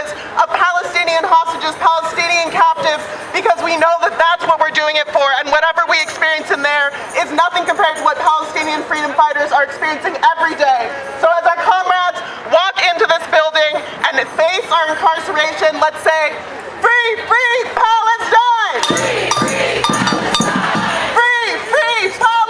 releases of Palestinian hostages, Palestinian captives, because we know that that's what we're doing it for, and whatever we experience in there is nothing compared to what Palestinian freedom fighters are experiencing every day. So as our comrades walk into this building and face our incarceration, let's say, free, free Palestine! Free, free Palestine! Free, free Palestine!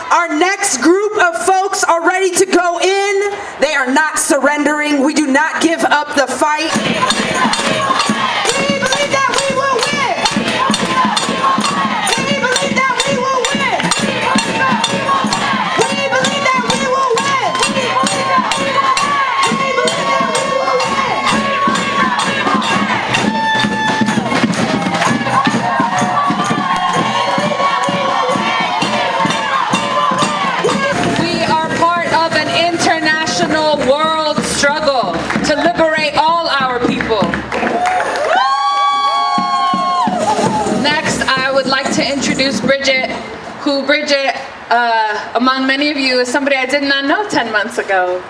Our next group of folks are ready to go in. They are not surrendering. We do not give up the fight. World struggle to liberate all our people. Next, I would like to introduce Bridget, who among many of you, is somebody I did not know 10 months ago,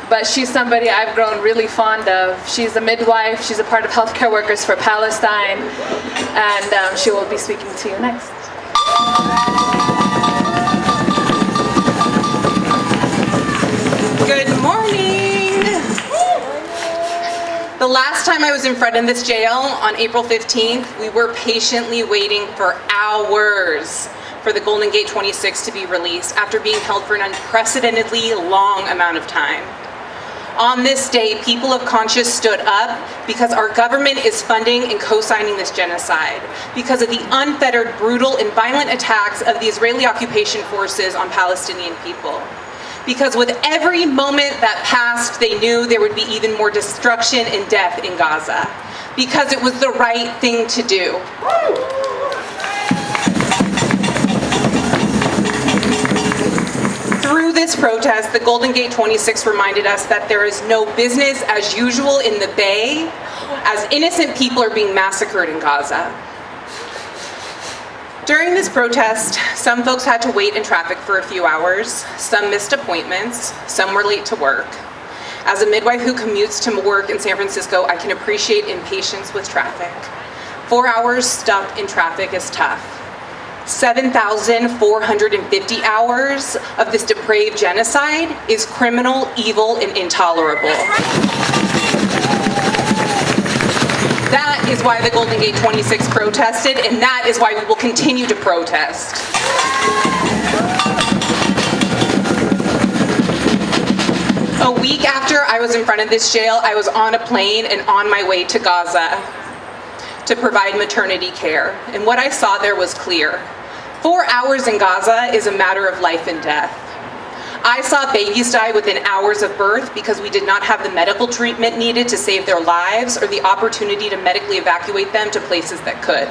but she's somebody I've grown really fond of. She's a midwife, she's a part of Healthcare Workers for Palestine, and she will be speaking to you next. Good morning. The last time I was in front of this jail on April 15th, we were patiently waiting for hours for the Golden Gate 26 to be released after being held for an unprecedentedly long amount of time. On this day, people of conscience stood up because our government is funding and co-signing this genocide, because of the unfettered, brutal, and violent attacks of the Israeli occupation forces on Palestinian people. Because with every moment that passed, they knew there would be even more destruction and death in Gaza. Because it was the right thing to do. Through this protest, the Golden Gate 26 reminded us that there is no business as usual in the Bay, as innocent people are being massacred in Gaza. During this protest, some folks had to wait in traffic for a few hours, some missed appointments, some were late to work. As a midwife who commutes to work in San Francisco, I can appreciate impatience with traffic. 4 hours stuck in traffic is tough. 7,450 hours of this depraved genocide is criminal, evil, and intolerable. That is why the Golden Gate 26 protested, and that is why we will continue to protest. A week after I was in front of this jail, I was on a plane and on my way to Gaza to provide maternity care. And what I saw there was clear. 4 hours in Gaza is a matter of life and death. I saw babies die within hours of birth because we did not have the medical treatment needed to save their lives or the opportunity to medically evacuate them to places that could.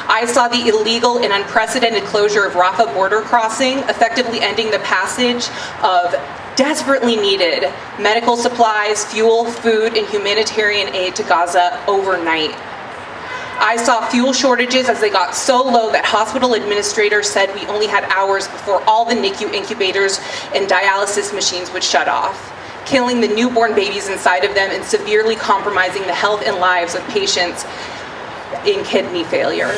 I saw the illegal and unprecedented closure of Rafah border crossing, effectively ending the passage of desperately needed medical supplies, fuel, food, and humanitarian aid to Gaza overnight. I saw fuel shortages as they got so low that hospital administrators said we only had hours before all the NICU incubators and dialysis machines would shut off, killing the newborn babies inside of them and severely compromising the health and lives of patients in kidney failure.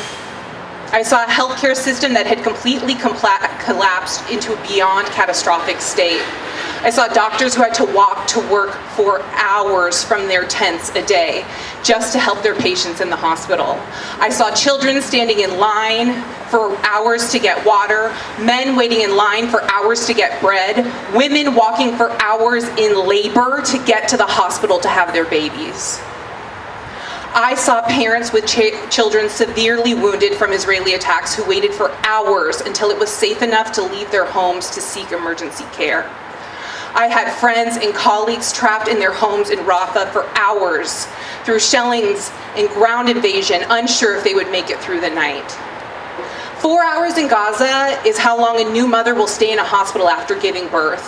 I saw a healthcare system that had completely collapsed into a beyond catastrophic state. I saw doctors who had to walk to work for hours from their tents a day just to help their patients in the hospital. I saw children standing in line for hours to get water, men waiting in line for hours to get bread, women walking for hours in labor to get to the hospital to have their babies. I saw parents with children severely wounded from Israeli attacks who waited for hours until it was safe enough to leave their homes to seek emergency care. I had friends and colleagues trapped in their homes in Rafah for hours through shellings and ground invasion, unsure if they would make it through the night. 4 hours in Gaza is how long a new mother will stay in a hospital after giving birth.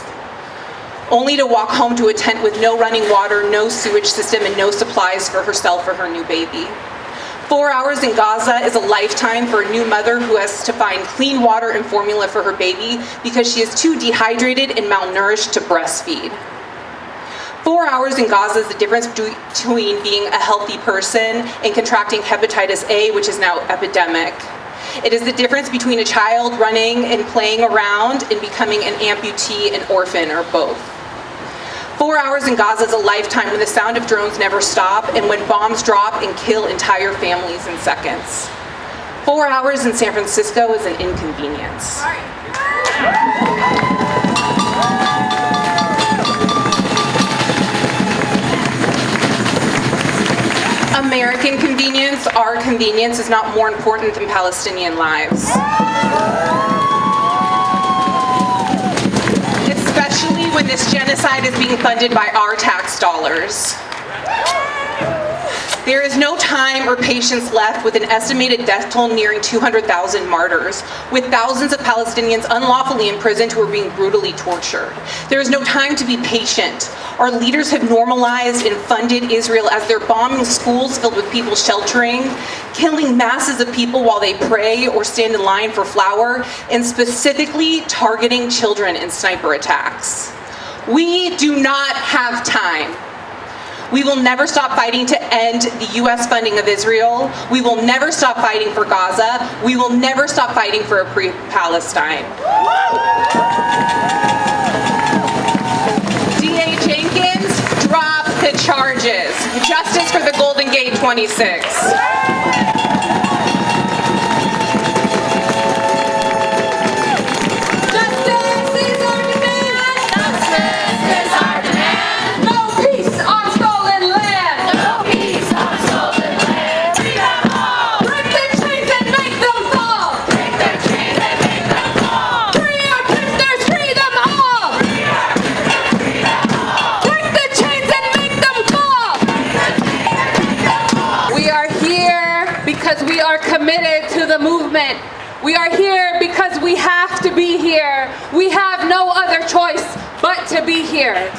only to walk home to a tent with no running water, no sewage system, and no supplies for herself or her new baby. 4 hours in Gaza is a lifetime for a new mother who has to find clean water and formula for her baby because she is too dehydrated and malnourished to breastfeed. 4 hours in Gaza is the difference between being a healthy person and contracting hepatitis A, which is now epidemic. It is the difference between a child running and playing around and becoming an amputee, an orphan, or both. 4 hours in Gaza is a lifetime when the sound of drones never stop and when bombs drop and kill entire families in seconds. 4 hours in San Francisco is an inconvenience. American convenience, our convenience, is not more important than Palestinian lives. Especially when this genocide is being funded by our tax dollars. There is no time or patience left with an estimated death toll nearing 200,000 martyrs, with thousands of Palestinians unlawfully imprisoned who are being brutally tortured. There is no time to be patient. Our leaders have normalized and funded Israel as they're bombing schools filled with people sheltering, killing masses of people while they pray or stand in line for flour, and specifically targeting children in sniper attacks. We do not have time. We will never stop fighting to end the US funding of Israel. We will never stop fighting for Gaza. We will never stop fighting for a free Palestine. DA Jenkins, drop the charges. Justice for the Golden Gate 26. Committed to the movement. We are here because we have to be here. We have no other choice but to be here.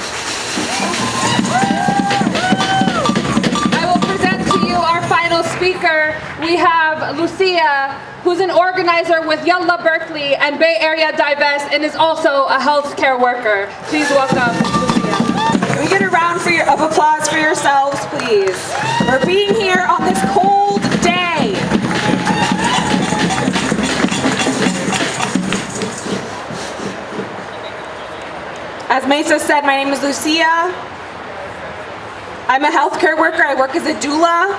I will present to you our final speaker. We have Lucia, who's an organizer with Yalla Berkeley and Bay Area Divest and is also a healthcare worker. Please welcome Lucia. Can we get a round of applause for yourselves, please, for being here on this cold day. As Mesa said, my name is Lucia. I'm a healthcare worker. I work as a doula.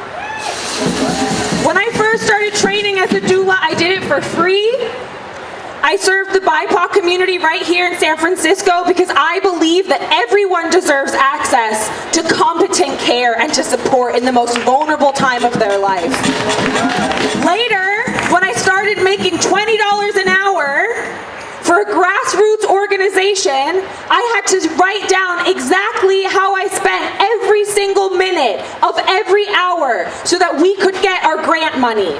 When I first started training as a doula, I did it for free. I served the BIPOC community right here in San Francisco because I believe that everyone deserves access to competent care and to support in the most vulnerable time of their life. Later, when I started making $20 an hour for a grassroots organization, I had to write down exactly how I spent every single minute of every hour so that we could get our grant money.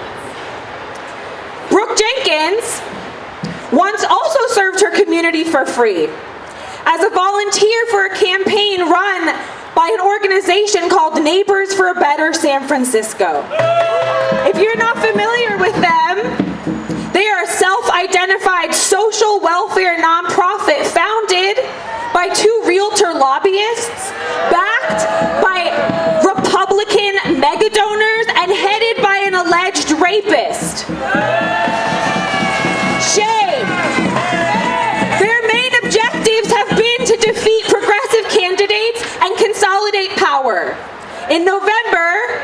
Brooke Jenkins once also served her community for free as a volunteer for a campaign run by an organization called Neighbors for a Better San Francisco. If you're not familiar with them, they are a self-identified social welfare nonprofit founded by two realtor lobbyists, backed by Republican mega donors, and headed by an alleged rapist. Shame. Their main objectives have been to defeat progressive candidates and consolidate power. In November,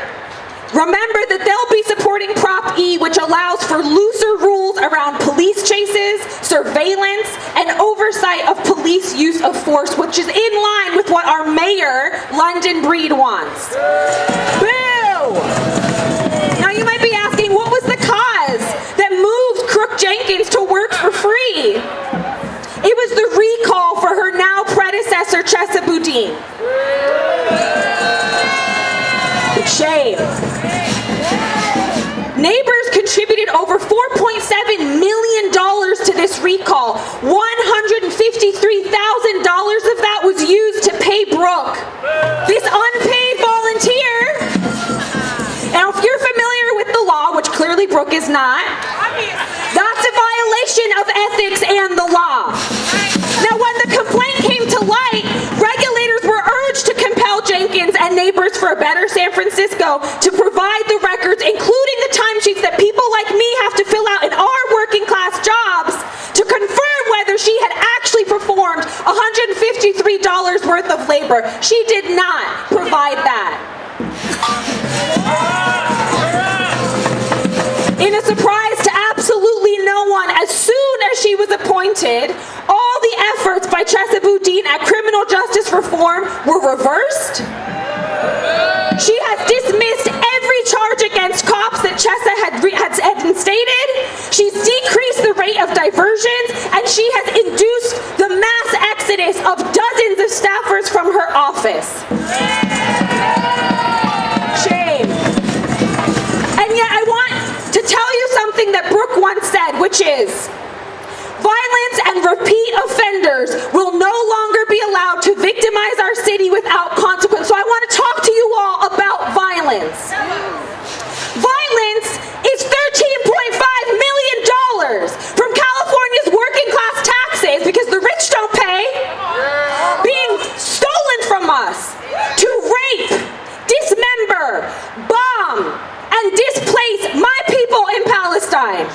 remember that they'll be supporting Prop E, which allows for looser rules around police chases, surveillance, and oversight of police use of force, which is in line with what our mayor, London Breed, wants. Boo! Now you might be asking, what was the cause that moved Brooke Jenkins to work for free? It was the recall for her now predecessor, Anti-Boudin. Shame. Neighbors contributed over $4.7 million to this recall. $153,000 of that was Obviously, Brooke is not. That's a violation of ethics and the law. Now, when the complaint came to light, regulators were urged to compel Jenkins and Neighbors for a Better San Francisco to provide the records, including the timesheets that people like me have to fill out in our working class jobs to confirm whether she had actually performed $153 worth of labor. She did not provide that. In a surprise to absolutely no one, as soon as she was appointed, all the efforts by Anti-Boudin at criminal justice reform were reversed. She has dismissed every charge against cops that Chesa had instated. She's decreased the rate of diversions, and she has induced the mass exodus of dozens of staffers from her office. Shame. And yet I want to tell you something that Brooke once said, which is, violence and repeat offenders will no longer be allowed to victimize our city without consequence. So I want to talk to you all about violence. Violence is $13.5 million from California's working class taxes, because the rich don't pay, being stolen from us to rape, dismember, bomb, and displace my people in Palestine.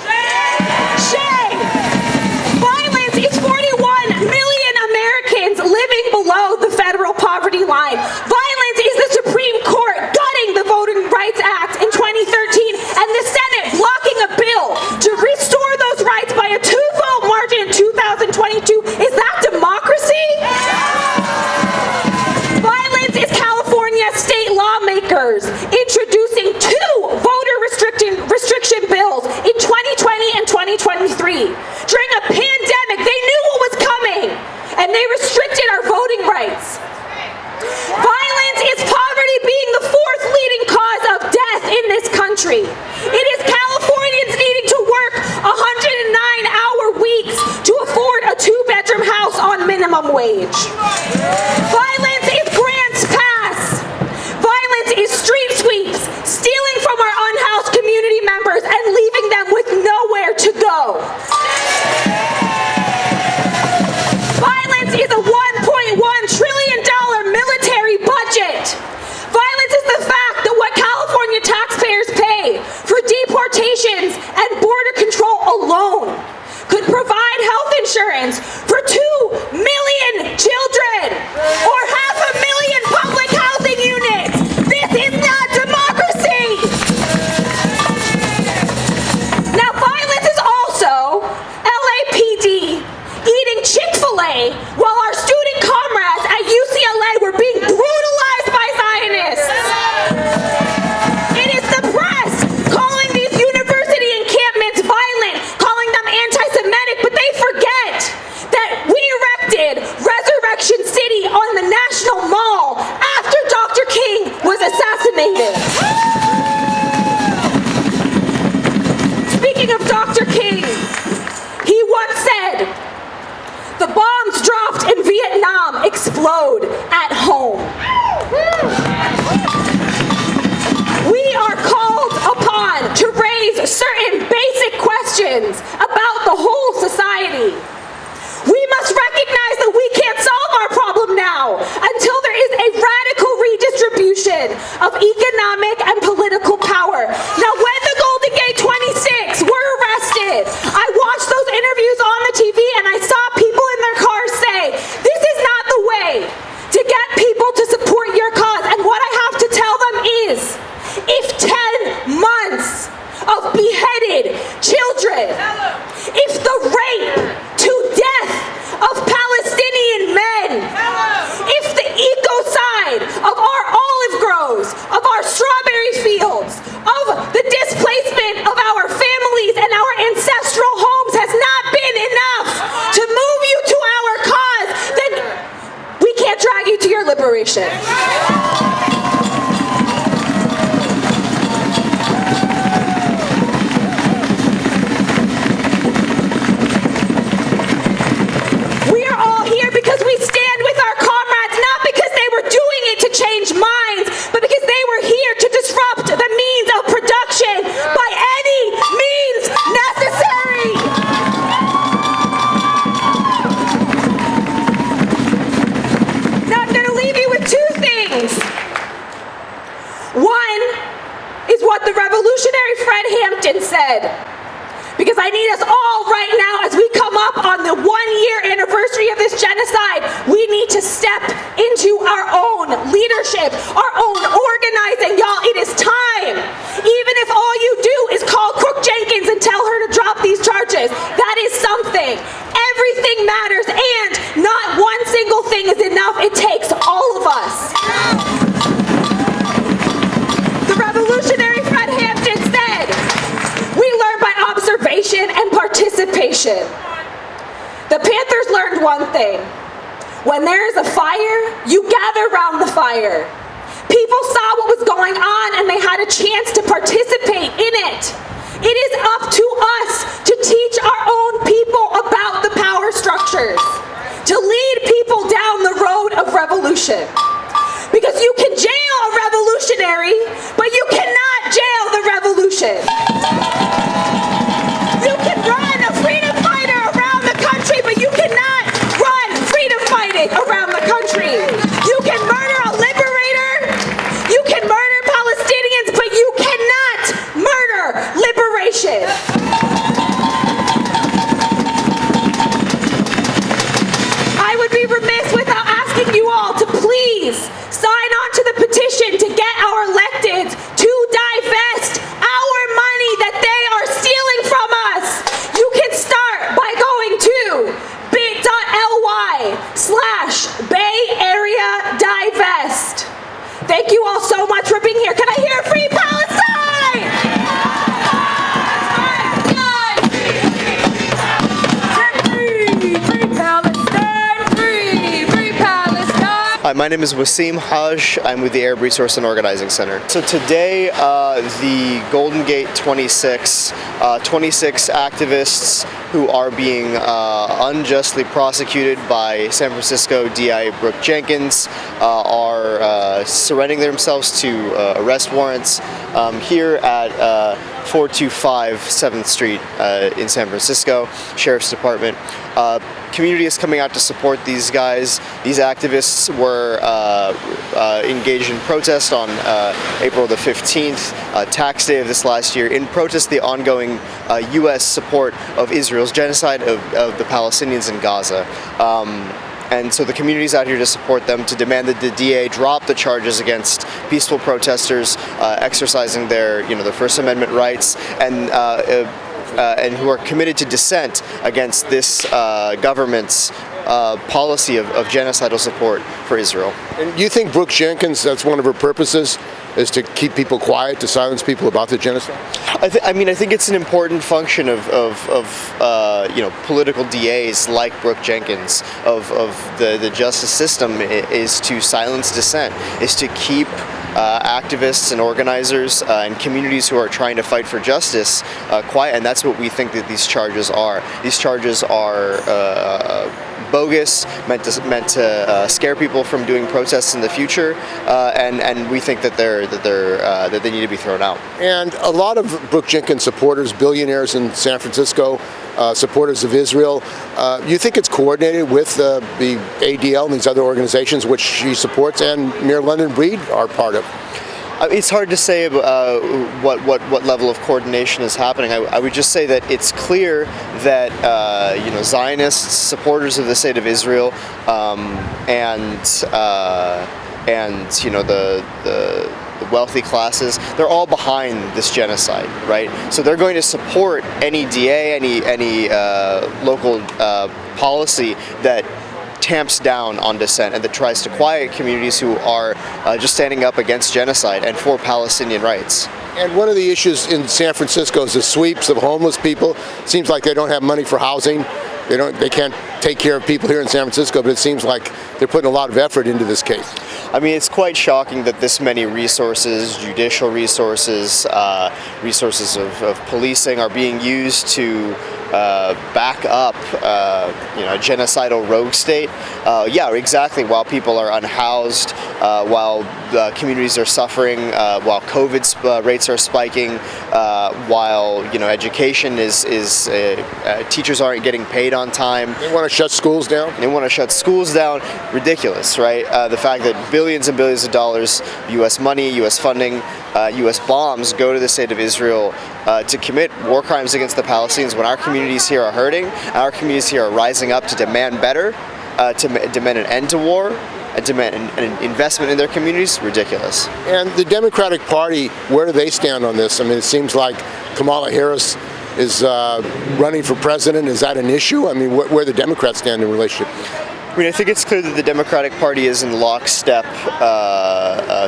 Shame! Violence is 41 million Americans living below the federal poverty line. Violence is the Supreme Court gutting the Voting Rights Act in 2013 and the Senate blocking a bill to restore those rights by a 2-vote margin in 2022. Is that democracy? Violence is California state lawmakers introducing 2 voter restriction bills in 2020 and 2023. During a pandemic, they knew what was coming, and they restricted our voting rights. Violence is poverty being the 4th leading cause of death in this country. It is Californians needing to work 109-hour weeks to afford a 2-bedroom house on minimum wage. Violence is grants pass. Violence is street sweeps, stealing from our unhoused community members and leaving them with nowhere to go. Violence is a $1.1 trillion military budget. Violence is the fact that what California taxpayers pay for deportations and border control alone could provide health insurance for 2 million children or 500,000 public housing units. This is not democracy. Now, violence is also LAPD eating Chick-fil-A while our student comrades at UCLA were being brutalized by Zionists. It is the press calling these university encampments violent, calling them anti-Semitic, but they forget that we erected Resurrection City on the National Mall after Dr. King was assassinated. Speaking of Dr. King, he once said, "The bombs dropped in Vietnam explode at home." We are called upon to raise certain basic questions about the whole society. We must recognize that we can't solve our problem now until there is a radical redistribution of economic and political power. Now, when the Golden Gate 26 were arrested, I watched those interviews on the TV and I saw people in their cars say, "This is not the way to get people to support your cause." And what I have to tell them is, if 10 months of beheaded children, if the rape to death of Palestinian men, if the ecocide of our olive groves, of our strawberry fields, of the displacement of our families and our ancestral homes has not been enough to move you to our cause, then we can't drag you to your liberation. We are all here because we stand with our comrades, not because they were doing it to change minds, but because they were here to disrupt the means of production by any revolutionary Fred Hampton said, because I need us all right now as we come up on the 1-year anniversary of this genocide, we need to step into our own leadership, our own organizing. Y'all, it is time. Even if all you do is call Brooke Jenkins and tell her to drop these charges, that is something. Everything matters, and not one single thing is enough. It takes all of us. The revolutionary Fred Hampton said, we learn by observation and participation. The Panthers learned one thing. When there is a fire, you gather around the fire. People saw what was going on and they had a chance to participate in it. It is up to us to teach our own people about the power structures, to lead people down the road of revolution. Because you can jail a revolutionary, but you cannot jail the revolution. You can run a freedom fighter around the country, but you cannot run freedom fighting around the country. You can murder a liberator, you can murder Palestinians, but you cannot murder liberation. I would be remiss without asking you all to please sign on to the petition to get our electeds to divest our money that they are stealing from us. You can start by going to bit.ly/Bay Area Divest. Thank you all so much for being here. Can I hear Free Palestine? Hi, my name is Wasim Haj. I'm with the Arab Resource and Organizing Center. So today, the Golden Gate 26 activists who are being unjustly prosecuted by San Francisco DA Brooke Jenkins are surrendering themselves to arrest warrants here at 425 7th Street in San Francisco, Sheriff's Department. Community is coming out to support these guys. These activists were engaged in protest on April the 15th, tax day of this last year, in protest the ongoing U.S. support of Israel's genocide of the Palestinians in Gaza. And so the community's out here to support them, to demand that the DA drop the charges against peaceful protesters exercising their First Amendment rights, and who are committed to dissent against this government's policy of genocidal support for Israel. And you think Brooke Jenkins, that's one of her purposes, is to keep people quiet, to silence people about the genocide? I think it's an important function of political DAs like Brooke Jenkins, of the justice system, is to silence dissent, is to keep activists and organizers and communities who are trying to fight for justice quiet, and that's what we think that these charges are. These charges are bogus, meant to scare people from doing protests in the future, and we think that they need to be thrown out. And a lot of Brooke Jenkins supporters, billionaires in San Francisco, supporters of Israel, you think it's coordinated with the ADL and these other organizations which she supports, and Mayor London Breed are part of? It's hard to say what level of coordination is happening. I would just say that it's clear that Zionists, supporters of the state of Israel, and the wealthy classes, they're all behind this genocide, right? So they're going to support any DA, any local policy that tamps down on dissent and that tries to quiet communities who are just standing up against genocide and for Palestinian rights. And one of the issues in San Francisco is the sweeps of homeless people. It seems like they don't have money for housing. They can't take care of people here in San Francisco, but it seems like they're putting a lot of effort into this case. I mean, it's quite shocking that this many resources, judicial resources, resources of policing are being used to back up a genocidal rogue state. Yeah, exactly. While people are unhoused, while communities are suffering, while COVID rates are spiking, while education is teachers aren't getting paid on time. They want to shut schools down? They want to shut schools down. Ridiculous, right? The fact that billions and billions of dollars, U.S. money, U.S. funding, U.S. bombs go to the state of Israel to commit war crimes against the Palestinians when our communities here are hurting, and our communities here are rising up to demand better, to demand an end to war, and demand an investment in their communities. Ridiculous. And the Democratic Party, where do they stand on this? I mean, it seems like Kamala Harris is running for president. Is that an issue? I mean, where the Democrats stand in relationship? I mean, I think it's clear that the Democratic Party is in lockstep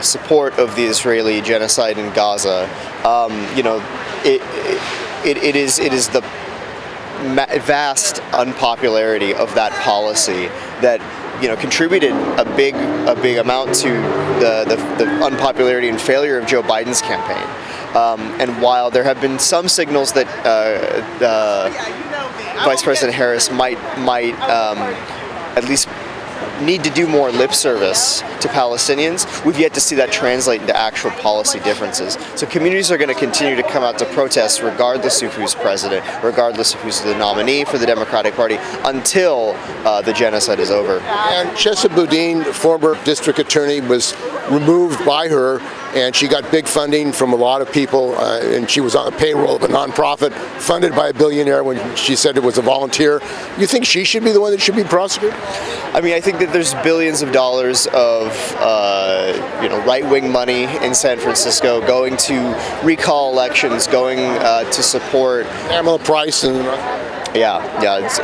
support of the Israeli genocide in Gaza. It is the vast unpopularity of that policy that contributed a big amount to the unpopularity and failure of Joe Biden's campaign. And while there have been some signals that Vice President Harris might at least need to do more lip service to Palestinians, we've yet to see that translate into actual policy differences. So communities are going to continue to come out to protest regardless of who's president, regardless of who's the nominee for the Democratic Party, until the genocide is over. And Chesa Boudin, former district attorney, was removed by her, and she got big funding from a lot of people, and she was on the payroll of a nonprofit funded by a billionaire when she said it was a volunteer. You think she should be the one that should be prosecuted? I mean, I think that there's billions of dollars of right-wing money in San Francisco going to recall elections, going to support Pamela Price and. It's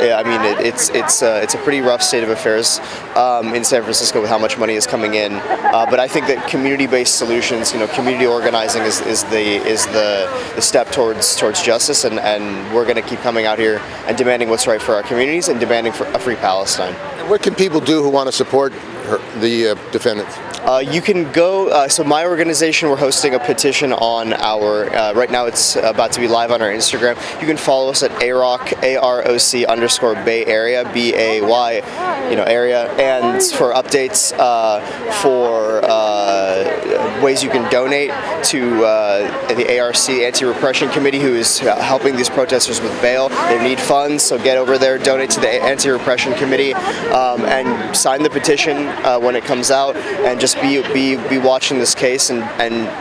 a pretty rough state of affairs in San Francisco with how much money is coming in. But I think that community-based solutions, community organizing is the step towards justice, and we're going to keep coming out here and demanding what's right for our communities and demanding for a free Palestine. And what can people do who want to support the defendants? You can go, so my organization, we're hosting a petition on our, right now it's about to be live on our Instagram. You can follow us at AROC, AROC _Bay Area, BAY, area, and for updates for ways you can donate to the ARC, Anti-Repression Committee, who is helping these protesters with bail. They need funds, so get over there, donate to the Anti-Repression Committee, and sign the petition when it comes out, and just be watching this case, and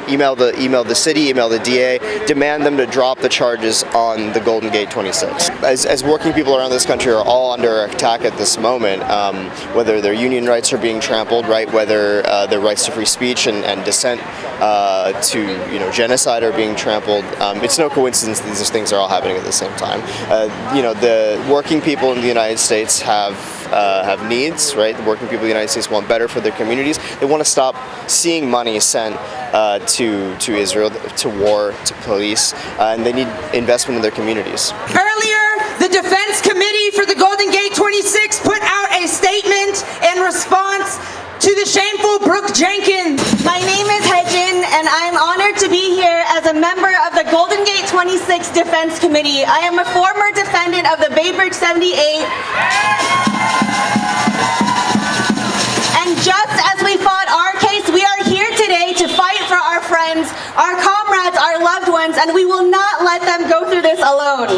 email the city, email the DA, demand them to drop the charges on the Golden Gate 26. As working people around this country are all under attack at this moment, whether their union rights are being trampled, right, whether their rights to free speech and dissent to genocide are being trampled, it's no coincidence that these things are all happening at the same time. The working people in the United States have needs, right? The working people in the United States want better for their communities. They want to stop seeing money sent to Israel, to war, to police, and they need investment in their communities. Earlier, the Defense Committee for the Golden Gate 26 put out a statement in response to the shameful Brooke Jenkins. My name is Regents, and I'm honored to be here as a member of the Golden Gate 26 Defense Committee. I am a former defendant of the Bay Bridge 78. And just as we fought our case, we are here today to fight for our friends, our comrades, our loved ones, and we will not let them go through this alone.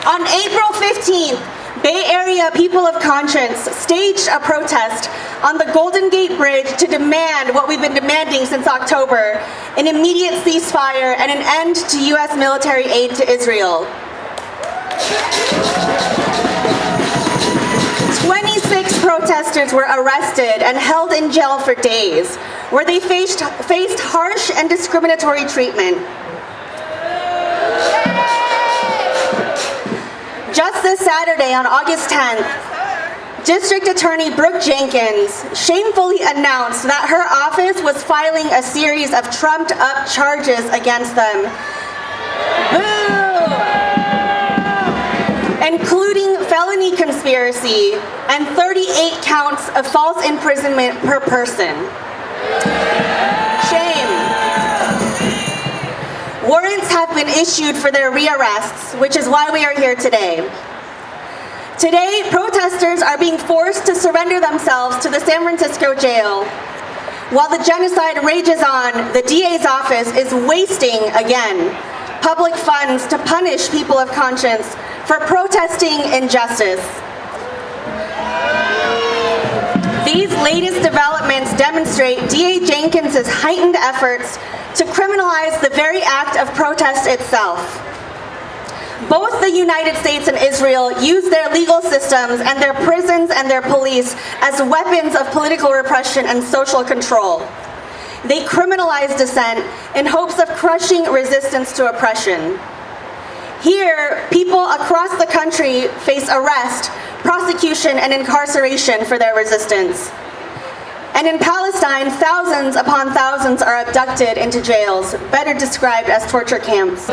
On April 15th, Bay Area people of conscience staged a protest on the Golden Gate Bridge to demand what we've been demanding since October, an immediate ceasefire and an end to U.S. military aid to Israel. 26 protesters were arrested and held in jail for days, where they faced harsh and discriminatory treatment. Just this Saturday, on August 10th, District Attorney Brooke Jenkins shamefully announced that her office was filing a series of trumped-up charges against them. Boo! Including felony conspiracy and 38 counts of false imprisonment per person. Shame. Warrants have been issued for their rearrests, which is why we are here today. Today, protesters are being forced to surrender themselves to the San Francisco jail. While the genocide rages on, the DA's office is wasting, again, public funds to punish people of conscience for protesting injustice. The Today's latest developments demonstrate DA Jenkins' heightened efforts to criminalize the very act of protest itself. Both the United States and Israel use their legal systems and their prisons and their police as weapons of political repression and social control. They criminalize dissent in hopes of crushing resistance to oppression. Here, people across the country face arrest, prosecution, and incarceration for their resistance. And in Palestine, thousands upon thousands are abducted into jails, better described as torture camps.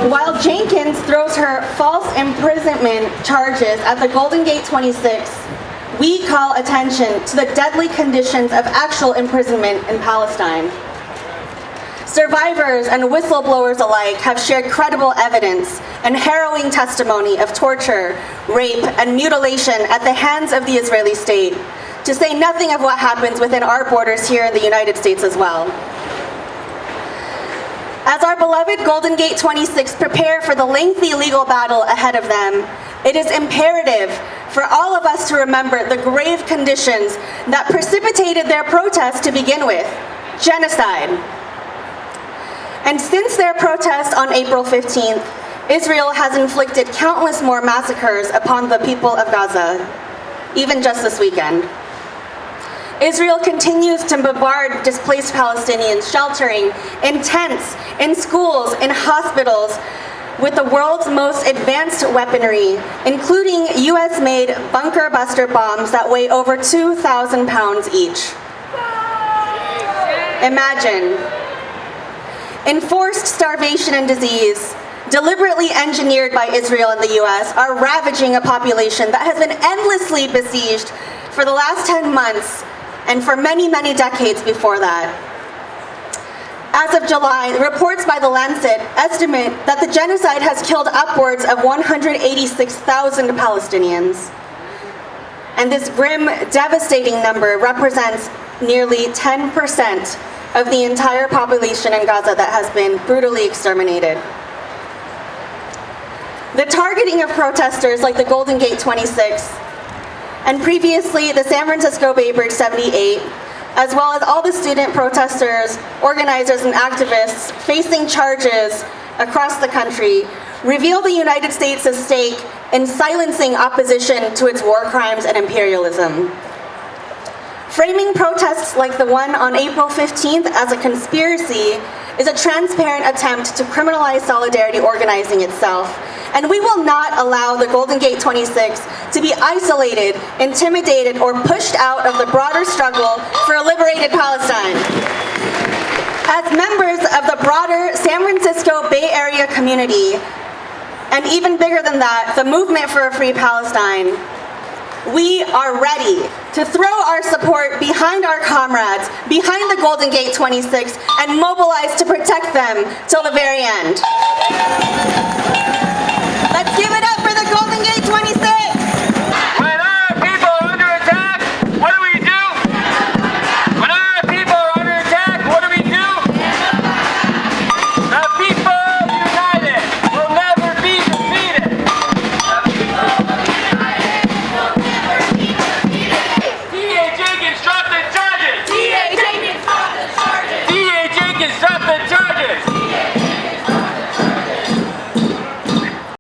While Jenkins throws her false imprisonment charges at the Golden Gate 26, we call attention to the deadly conditions of actual imprisonment in Palestine. Survivors and whistleblowers alike have shared credible evidence and harrowing testimony of torture, rape, and mutilation at the hands of the Israeli state, to say nothing of what happens within our borders here in the United States as well. As our beloved Golden Gate 26 prepare for the lengthy legal battle ahead of them, it is imperative for all of us to remember the grave conditions that precipitated their protest to begin with: genocide. And since their protest on April 15th, Israel has inflicted countless more massacres upon the people of Gaza, even just this weekend. Israel continues to bombard displaced Palestinians sheltering in tents, in schools, in hospitals, with the world's most advanced weaponry, including US-made bunker buster bombs that weigh over 2,000 pounds each. Imagine. Enforced starvation and disease, deliberately engineered by Israel and the US, are ravaging a population that has been endlessly besieged for the last 10 months and for many, many decades before that. As of July, reports by The Lancet estimate that the genocide has killed upwards of 186,000 Palestinians. And this grim, devastating number represents nearly 10% of the entire population in Gaza that has been brutally exterminated. The targeting of protesters like the Golden Gate 26, and previously the San Francisco Bay Bridge 78, as well as all the student protesters, organizers, and activists facing charges across the country, reveal the United States' stake in silencing opposition to its war crimes and imperialism. Framing protests like the one on April 15th as a conspiracy is a transparent attempt to criminalize solidarity organizing itself. And we will not allow the Golden Gate 26 to be isolated, intimidated, or pushed out of the broader struggle for a liberated Palestine. As members of the broader San Francisco Bay Area community, and even bigger than that, the movement for a free Palestine, we are ready to throw our support behind our comrades, behind the Golden Gate 26, and mobilize to protect them till the very end.